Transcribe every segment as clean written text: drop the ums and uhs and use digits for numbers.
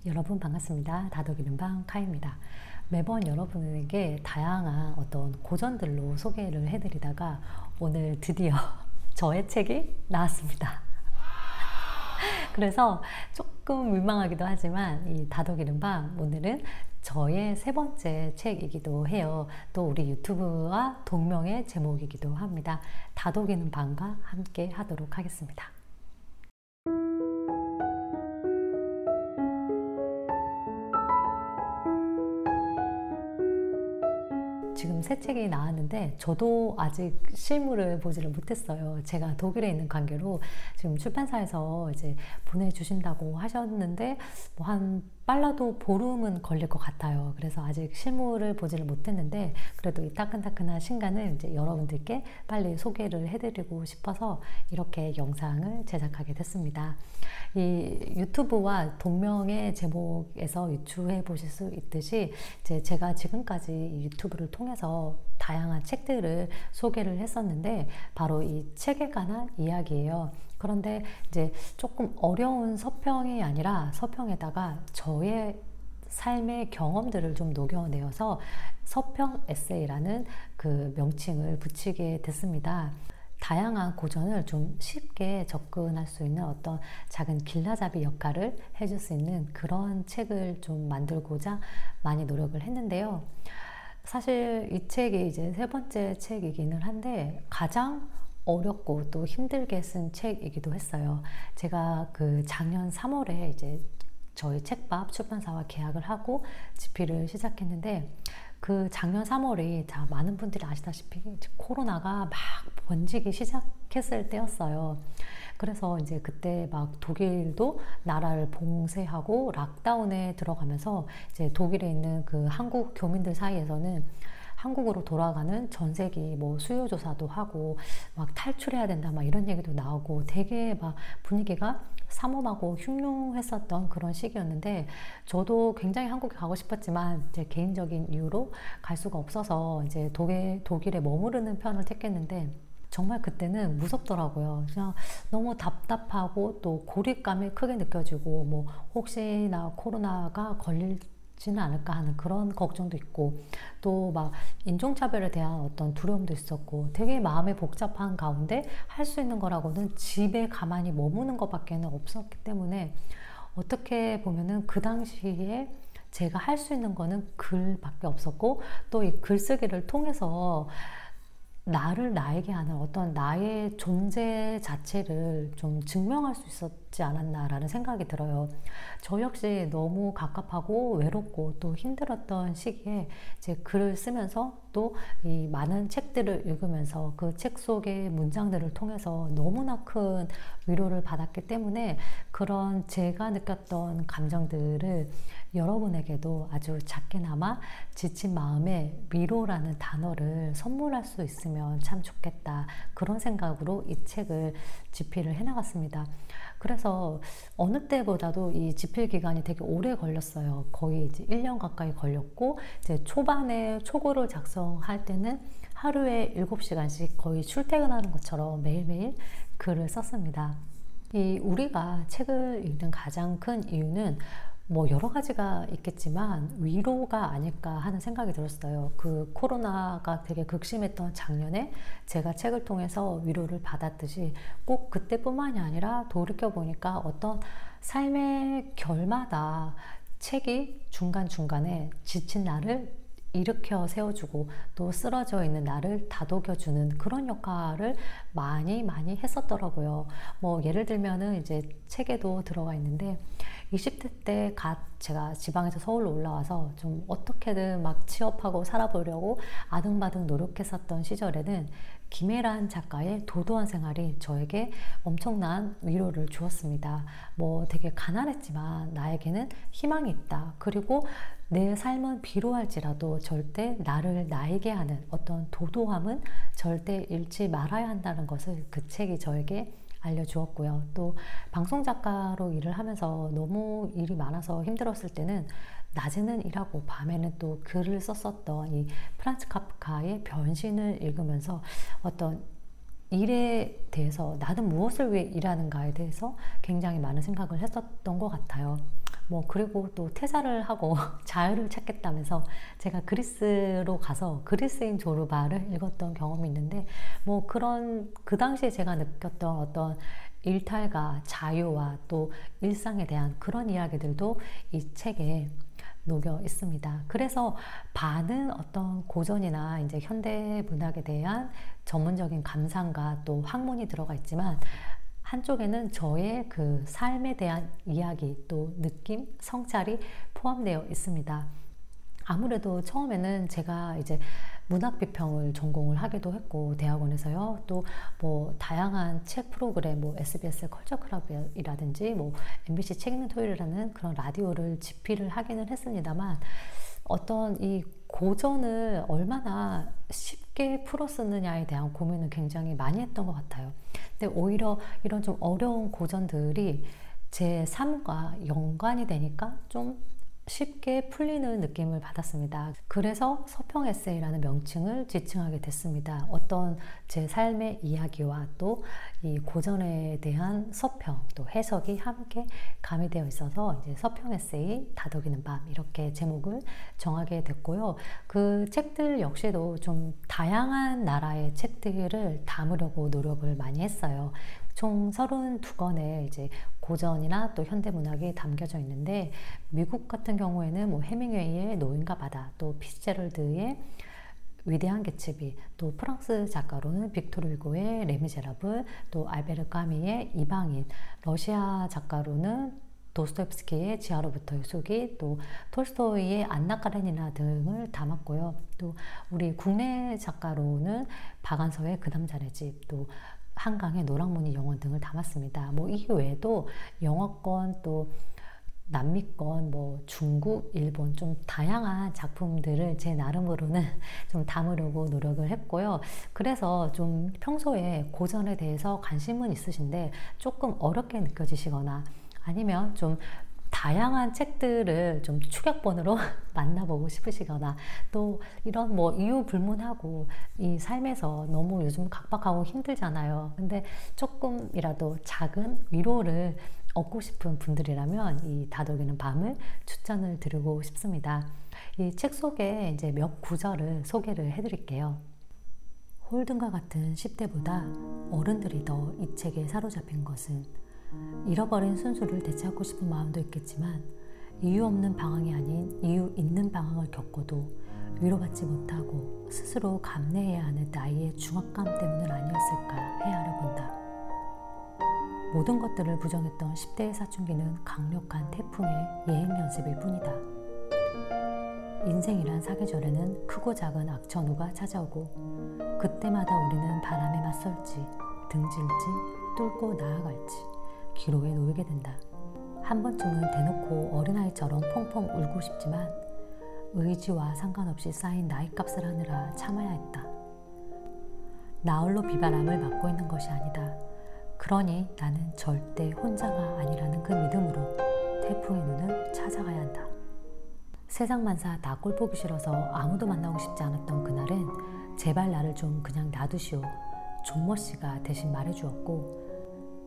여러분 반갑습니다. 다독이는방 카입니다. 매번 여러분에게 다양한 어떤 고전들로 소개를 해드리다가 오늘 드디어 저의 책이 나왔습니다. 그래서 조금 민망하기도 하지만 이 다독이는방 오늘은 저의 세 번째 책이기도 해요. 또 우리 유튜브와 동명의 제목이기도 합니다. 다독이는방과 함께 하도록 하겠습니다. 지금 새 책이 나왔는데 저도 아직 실물을 보지를 못했어요. 제가 독일에 있는 관계로 지금 출판사에서 이제 보내주신다고 하셨는데 뭐 한 빨라도 보름은 걸릴 것 같아요. 그래서 아직 실물을 보지를 못했는데 그래도 이 따끈따끈한 신간을 이제 여러분들께 빨리 소개를 해드리고 싶어서 이렇게 영상을 제작하게 됐습니다. 이 유튜브와 동명의 제목에서 유추해 보실 수 있듯이 제가 지금까지 이 유튜브를 통해서 다양한 책들을 소개를 했었는데 바로 이 책에 관한 이야기예요. 그런데 이제 조금 어려운 서평이 아니라 서평에다가 저의 삶의 경험들을 좀 녹여내어서 서평 에세이라는 그 명칭을 붙이게 됐습니다. 다양한 고전을 좀 쉽게 접근할 수 있는 어떤 작은 길라잡이 역할을 해줄 수 있는 그런 책을 좀 만들고자 많이 노력을 했는데요. 사실 이 책이 이제 세 번째 책이기는 한데 가장 어렵고 또 힘들게 쓴 책이기도 했어요. 제가 그 작년 3월에 이제 저희 책밥 출판사와 계약을 하고 집필을 시작했는데 그 작년 3월이 다 많은 분들이 아시다시피 코로나가 막 번지기 시작했을 때였어요. 그래서 이제 그때 막 독일도 나라를 봉쇄하고 락다운에 들어가면서 이제 독일에 있는 그 한국 교민들 사이에서는 한국으로 돌아가는 전세기 뭐 수요조사도 하고 막 탈출해야 된다 막 이런 얘기도 나오고 되게 막 분위기가 삼엄하고 흉흉했었던 그런 시기였는데 저도 굉장히 한국에 가고 싶었지만 제 개인적인 이유로 갈 수가 없어서 이제 독일에 머무르는 편을 택했는데 정말 그때는 무섭더라고요. 그냥 너무 답답하고 또 고립감이 크게 느껴지고 뭐 혹시나 코로나가 걸리지는 않을까 하는 그런 걱정도 있고 또 막 인종차별에 대한 어떤 두려움도 있었고 되게 마음이 복잡한 가운데 할 수 있는 거라고는 집에 가만히 머무는 것밖에는 없었기 때문에 어떻게 보면은 그 당시에 제가 할 수 있는 거는 글밖에 없었고 또 이 글쓰기를 통해서 나를 나에게 하는 어떤 나의 존재 자체를 좀 증명할 수 있었지 않았나라는 생각이 들어요. 저 역시 너무 갑갑하고 외롭고 또 힘들었던 시기에 이제 글을 쓰면서 또 이 많은 책들을 읽으면서 그 책 속의 문장들을 통해서 너무나 큰 위로를 받았기 때문에 그런 제가 느꼈던 감정들을 여러분에게도 아주 작게나마 지친 마음에 위로라는 단어를 선물할 수 있으면 참 좋겠다. 그런 생각으로 이 책을 집필을 해나갔습니다. 그래서 어느 때보다도 이 집필 기간이 되게 오래 걸렸어요. 거의 이제 1년 가까이 걸렸고, 이제 초반에 초고를 작성할 때는 하루에 7시간씩 거의 출퇴근하는 것처럼 매일매일 글을 썼습니다. 우리가 책을 읽는 가장 큰 이유는 뭐 여러 가지가 있겠지만 위로가 아닐까 하는 생각이 들었어요. 그 코로나가 되게 극심했던 작년에 제가 책을 통해서 위로를 받았듯이 꼭 그때뿐만이 아니라 돌이켜보니까 어떤 삶의 결마다 책이 중간중간에 지친 나를 일으켜 세워주고 또 쓰러져 있는 나를 다독여주는 그런 역할을 많이 했었더라고요. 뭐 예를 들면은 이제 책에도 들어가 있는데 20대 때 제가 지방에서 서울로 올라와서 좀 어떻게든 막 취업하고 살아보려고 아등바등 노력했었던 시절에는 김혜란 작가의 도도한 생활이 저에게 엄청난 위로를 주었습니다. 뭐 되게 가난했지만 나에게는 희망이 있다. 그리고 내 삶은 비루할지라도 절대 나를 나에게 하는 어떤 도도함은 절대 잃지 말아야 한다는 것을 그 책이 저에게 알려주었고요. 또 방송작가로 일을 하면서 너무 일이 많아서 힘들었을 때는 낮에는 일하고 밤에는 또 글을 썼었던 이 프란츠 카프카의 변신을 읽으면서 어떤 일에 대해서 나는 무엇을 위해 일하는가에 대해서 굉장히 많은 생각을 했었던 것 같아요. 뭐 그리고 또 퇴사를 하고 자유를 찾겠다면서 제가 그리스로 가서 그리스인 조르바를 읽었던 경험이 있는데, 뭐 그런 그 당시에 제가 느꼈던 어떤 일탈과 자유와 또 일상에 대한 그런 이야기들도 이 책에 녹여 있습니다. 그래서 반은 어떤 고전이나 이제 현대 문학에 대한 전문적인 감상과 또 학문이 들어가 있지만, 한쪽에는 저의 그 삶에 대한 이야기, 또 느낌, 성찰이 포함되어 있습니다. 아무래도 처음에는 제가 이제 문학 비평을 전공을 하기도 했고, 대학원에서요. 또 뭐 다양한 책 프로그램, 뭐 SBS 컬처 클럽이라든지 뭐 MBC 책 읽는 토요일이라는 그런 라디오를 집필을 하기는 했습니다만, 어떤 이 고전을 얼마나 쉽게 풀어 쓰느냐에 대한 고민을 굉장히 많이 했던 것 같아요. 근데 오히려 이런 좀 어려운 고전들이 제 삶과 연관이 되니까 좀 쉽게 풀리는 느낌을 받았습니다. 그래서 서평 에세이라는 명칭을 지칭하게 됐습니다. 어떤 제 삶의 이야기와 또 이 고전에 대한 서평, 또 해석이 함께 가미되어 있어서 이제 서평 에세이 다독이는 밤, 이렇게 제목을 정하게 됐고요. 그 책들 역시도 좀 다양한 나라의 책들을 담으려고 노력을 많이 했어요. 총 32권의 이제 고전이나 또 현대문학이 담겨져 있는데, 미국 같은 경우에는 뭐 해밍웨이의 노인과 바다, 또 피츠제럴드의 위대한 개츠비, 또 프랑스 작가로는 빅토르 위고의 레미제라블, 또 알베르 까미의 이방인, 러시아 작가로는 도스토옙스키의 지하로부터의 수기, 또 톨스토이의 안나 카레니나 등을 담았고요. 또 우리 국내 작가로는 박안서의 그 남자네 집, 또 한강의 노랑무늬 영원 등을 담았습니다. 뭐 이 외에도 영어권, 또 남미권, 뭐 중국, 일본, 좀 다양한 작품들을 제 나름으로는 좀 담으려고 노력을 했고요. 그래서 좀 평소에 고전에 대해서 관심은 있으신데 조금 어렵게 느껴지시거나, 아니면 좀 다양한 책들을 좀 추격본으로 만나보고 싶으시거나, 또 이런 뭐 이유 불문하고 이 삶에서 너무 요즘 각박하고 힘들잖아요. 근데 조금이라도 작은 위로를 얻고 싶은 분들이라면 이 다독이는 밤을 추천을 드리고 싶습니다. 이 책 속에 이제 몇 구절을 소개를 해드릴게요. 홀든과 같은 10대보다 어른들이 더 이 책에 사로잡힌 것은, 잃어버린 순수를 되찾고 싶은 마음도 있겠지만 이유 없는 방황이 아닌 이유 있는 방황을 겪고도 위로받지 못하고 스스로 감내해야 하는 나이의 중압감 때문은 아니었을까 헤아려 본다. 모든 것들을 부정했던 10대의 사춘기는 강력한 태풍의 예행 연습일 뿐이다. 인생이란 사계절에는 크고 작은 악천후가 찾아오고, 그때마다 우리는 바람에 맞설지 등질지 뚫고 나아갈지 기로에 놓이게 된다. 한 번쯤은 대놓고 어린아이처럼 펑펑 울고 싶지만 의지와 상관없이 쌓인 나이값을 하느라 참아야 했다. 나홀로 비바람을 맞고 있는 것이 아니다. 그러니 나는 절대 혼자가 아니라는 그 믿음으로 태풍의 눈을 찾아가야 한다. 세상만사 다 꼴 보기 싫어서 아무도 만나고 싶지 않았던 그날은 제발 나를 좀 그냥 놔두시오, 존모 씨가 대신 말해주었고,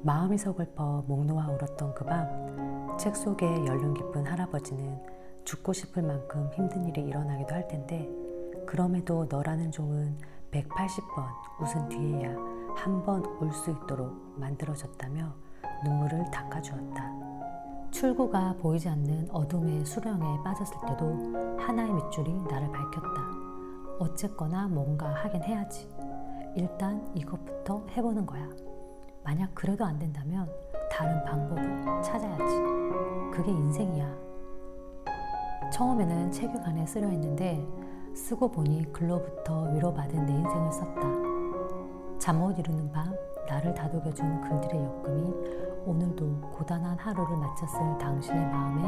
마음이 서글퍼 목 놓아 울었던 그 밤, 책 속에 연륜 깊은 할아버지는 죽고 싶을 만큼 힘든 일이 일어나기도 할 텐데, 그럼에도 너라는 종은 180번 웃은 뒤에야 한 번 울 수 있도록 만들어졌다며 눈물을 닦아주었다. 출구가 보이지 않는 어둠의 수렁에 빠졌을 때도 하나의 밑줄이 나를 밝혔다. 어쨌거나 뭔가 하긴 해야지. 일단 이것부터 해보는 거야. 만약 그래도 안 된다면 다른 방법을 찾아야지. 그게 인생이야. 처음에는 체육관에 쓰려 했는데 쓰고 보니 글로부터 위로받은 내 인생을 썼다. 잠 못 이루는 밤 나를 다독여준 글들의 엮음이 오늘도 고단한 하루를 마쳤을 당신의 마음에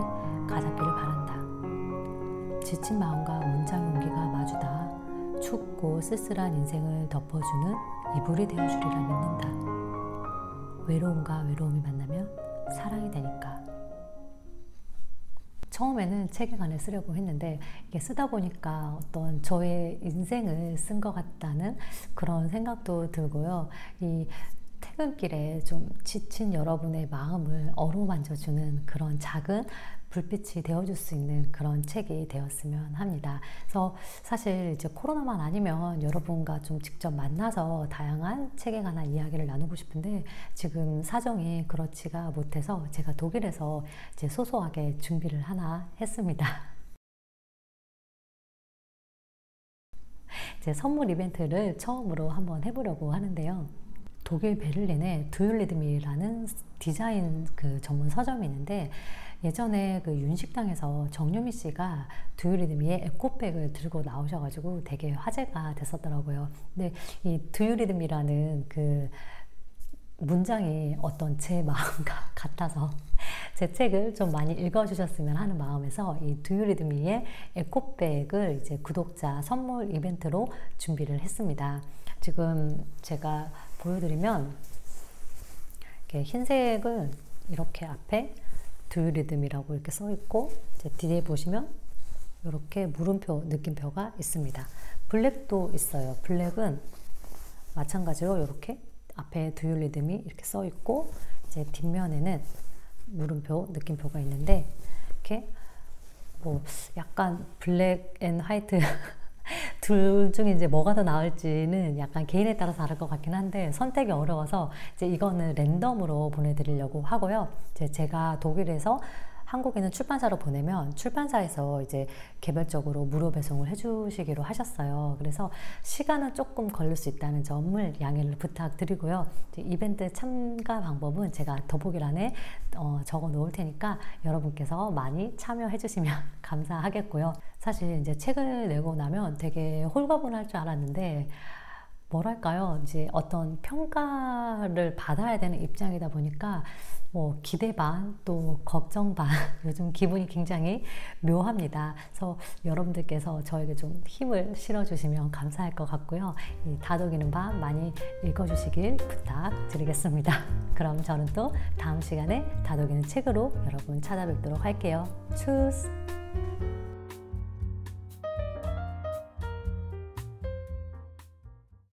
가닿기를 바란다. 지친 마음과 문장 용기가 마주다 춥고 쓸쓸한 인생을 덮어주는 이불이 되어주리라 믿는다. 외로움과 외로움이 만나면 사랑이 되니까. 처음에는 책에 관해 쓰려고 했는데 이게 쓰다 보니까 어떤 저의 인생을 쓴 것 같다는 그런 생각도 들고요. 이 퇴근길에 좀 지친 여러분의 마음을 어루만져주는 그런 작은 불빛이 되어줄 수 있는 그런 책이 되었으면 합니다. 그래서 사실 이제 코로나만 아니면 여러분과 좀 직접 만나서 다양한 책에 관한 이야기를 나누고 싶은데 지금 사정이 그렇지가 못해서 제가 독일에서 이제 소소하게 준비를 하나 했습니다. 제 선물 이벤트를 처음으로 한번 해보려고 하는데요. 독일 베를린에 두율리드미라는 디자인 그 전문 서점이 있는데 예전에 그 윤식당에서 정유미 씨가 두유리드미의 에코백을 들고 나오셔가지고 되게 화제가 됐었더라고요. 근데 이 두유리드미라는 그 문장이 어떤 제 마음과 같아서 제 책을 좀 많이 읽어주셨으면 하는 마음에서 이 두유리드미의 에코백을 이제 구독자 선물 이벤트로 준비를 했습니다. 지금 제가 보여드리면 이렇게 흰색을 이렇게 앞에 두유리듬이라고 이렇게 써 있고 이제 뒤에 보시면 이렇게 물음표 느낌표가 있습니다. 블랙도 있어요. 블랙은 마찬가지로 이렇게 앞에 두유리듬이 이렇게 써 있고 이제 뒷면에는 물음표 느낌표가 있는데 이렇게 뭐 약간 블랙 앤 화이트 둘 중에 이제 뭐가 더 나을지는 약간 개인에 따라 다를 것 같긴 한데 선택이 어려워서 이제 이거는 랜덤으로 보내드리려고 하고요. 이제 제가 독일에서 한국에 있는 출판사로 보내면 출판사에서 이제 개별적으로 무료 배송을 해주시기로 하셨어요. 그래서 시간은 조금 걸릴 수 있다는 점을 양해를 부탁드리고요. 이벤트 참가 방법은 제가 더보기란에 적어 놓을 테니까 여러분께서 많이 참여해 주시면 감사하겠고요. 사실 이제 책을 내고 나면 되게 홀가분할 줄 알았는데 뭐랄까요? 이제 어떤 평가를 받아야 되는 입장이다 보니까 뭐 기대 반 또 걱정 반 요즘 기분이 굉장히 묘합니다. 그래서 여러분들께서 저에게 좀 힘을 실어주시면 감사할 것 같고요. 이 다독이는 밤 많이 읽어주시길 부탁드리겠습니다. 그럼 저는 또 다음 시간에 다독이는 책으로 여러분 찾아뵙도록 할게요. 추스!